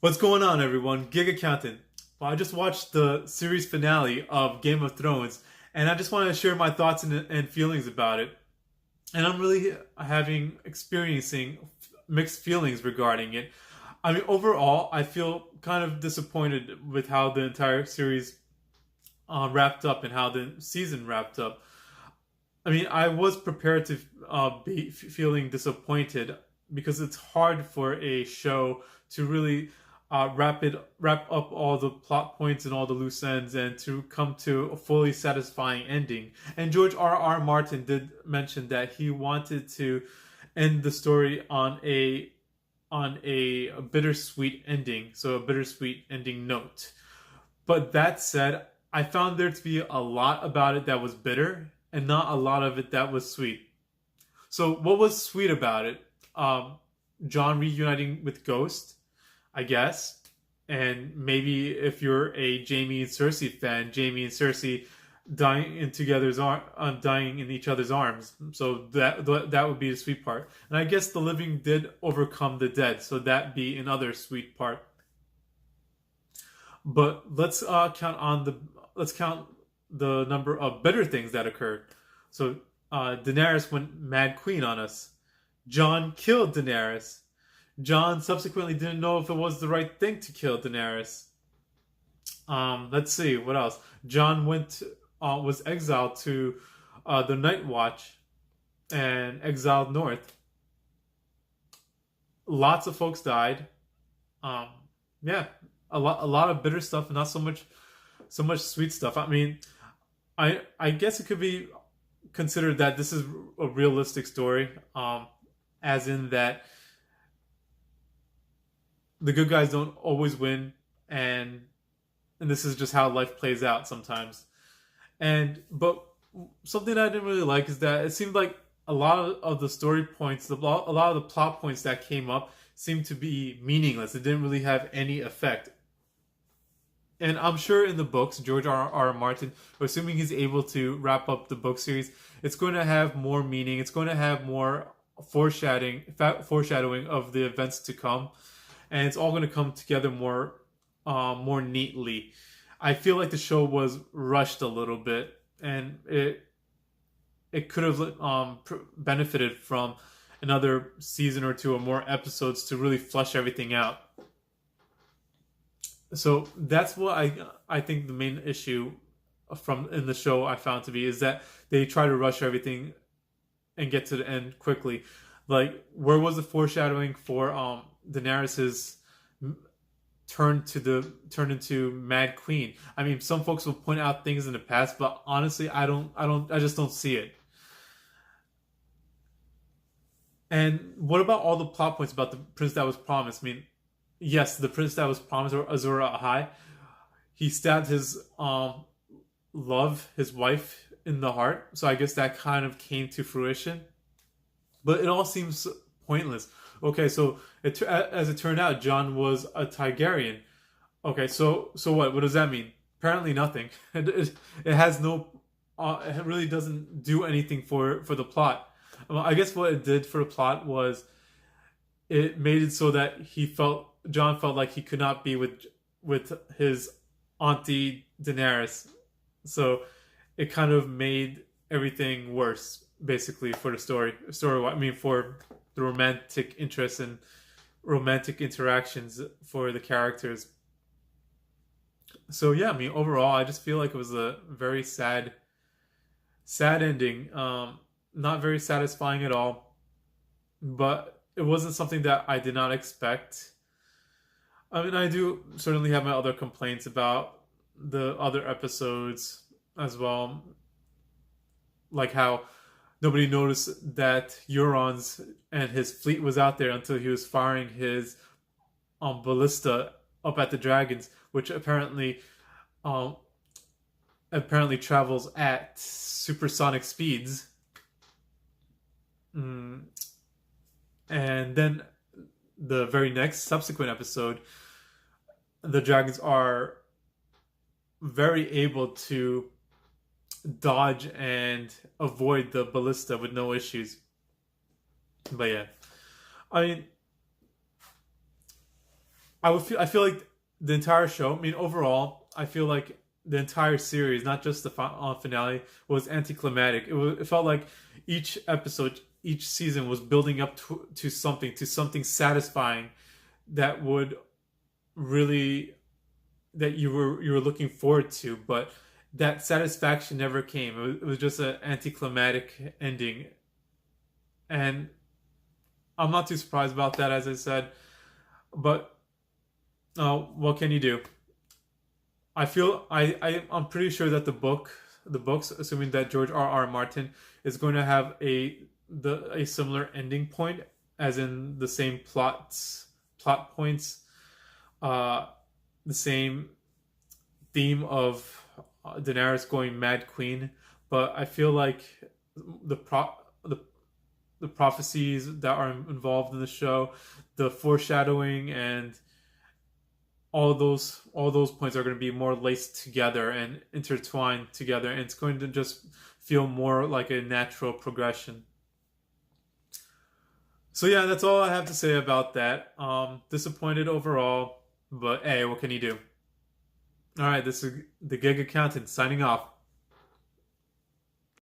What's going on, everyone? Gig Accountant. Well, I just watched the series finale of Game of Thrones, and I just want to share my thoughts and feelings about it. And I'm really experiencing mixed feelings regarding it. I mean, overall, I feel kind of disappointed with how the entire series wrapped up and how the season wrapped up. I mean, I was prepared to be feeling disappointed because it's hard for a show to really wrap up all the plot points and all the loose ends and to come to a fully satisfying ending. And George R. Martin did mention that he wanted to end the story on a bittersweet ending, so a bittersweet ending note. But that said, I found there to be a lot about it that was bitter and not a lot of it that was sweet. So what was sweet about it? Jon reuniting with Ghost, I guess. And maybe if you're a Jaime and Cersei fan, Jaime and Cersei dying in each other's arms. So that would be the sweet part. And I guess the living did overcome the dead, so that be another sweet part. But let's count the number of bitter things that occurred. So Daenerys went Mad Queen on us. Jon killed Daenerys. Jon subsequently didn't know if it was the right thing to kill Daenerys. Let's see, what else? Jon was exiled to the Night Watch and exiled north. Lots of folks died. Yeah, a lot of bitter stuff, and not so much sweet stuff. I mean, I guess it could be considered that this is a realistic story, as in that the good guys don't always win, and this is just how life plays out sometimes. But something I didn't really like is that it seemed like a lot of the story points, a lot of the plot points that came up seemed to be meaningless. It didn't really have any effect. And I'm sure in the books, George R. Martin, assuming he's able to wrap up the book series, it's going to have more meaning. It's going to have more foreshadowing of the events to come, and it's all going to come together more neatly. I feel like the show was rushed a little bit, and it could have benefited from another season or two or more episodes to really flesh everything out. So that's what I think the main issue in the show I found to be, is that they try to rush everything and get to the end quickly. Like, where was the foreshadowing for Daenerys's turn into Mad Queen? I mean, some folks will point out things in the past, but honestly, I just don't see it. And what about all the plot points about the prince that was promised? I mean, yes, the prince that was promised, or Azor Ahai, he stabbed his his wife, in the heart. So I guess that kind of came to fruition. But it all seems pointless. Okay, so as it turned out, Jon was a Targaryen. Okay, so what? What does that mean? Apparently nothing. It has no. It really doesn't do anything for the plot. Well, I guess what it did for the plot was it made it so that Jon felt like he could not be with his auntie Daenerys. So it kind of made everything worse, basically, for the story. I mean, for the romantic interests and romantic interactions for the characters. So yeah, I mean, overall, I just feel like it was a very sad ending. Not very satisfying at all. But it wasn't something that I did not expect. I mean, I do certainly have my other complaints about the other episodes as well. Like how nobody noticed that Euron's and his fleet was out there until he was firing his ballista up at the dragons, which apparently travels at supersonic speeds. And then the very next subsequent episode, the dragons are very able to dodge and avoid the ballista with no issues. But yeah, I mean, I feel like the entire show. I mean, overall, I feel like the entire series, not just the finale, was anticlimactic. It felt like each episode, each season was building up to something satisfying that would really that you were looking forward to, but that satisfaction never came. It was just an anticlimactic ending, and I'm not too surprised about that, as I said. But what can you do? I'm pretty sure that the books, assuming that George R. Martin is going to have a similar ending point, as in the same plot points, the same theme of Daenerys going Mad Queen. But I feel like the the prophecies that are involved in the show, the foreshadowing, and all those points are going to be more laced together and intertwined together, and it's going to just feel more like a natural progression. So yeah, that's all I have to say about that. Disappointed overall, but hey, what can you do? All right, this is the Gig Accountant signing off.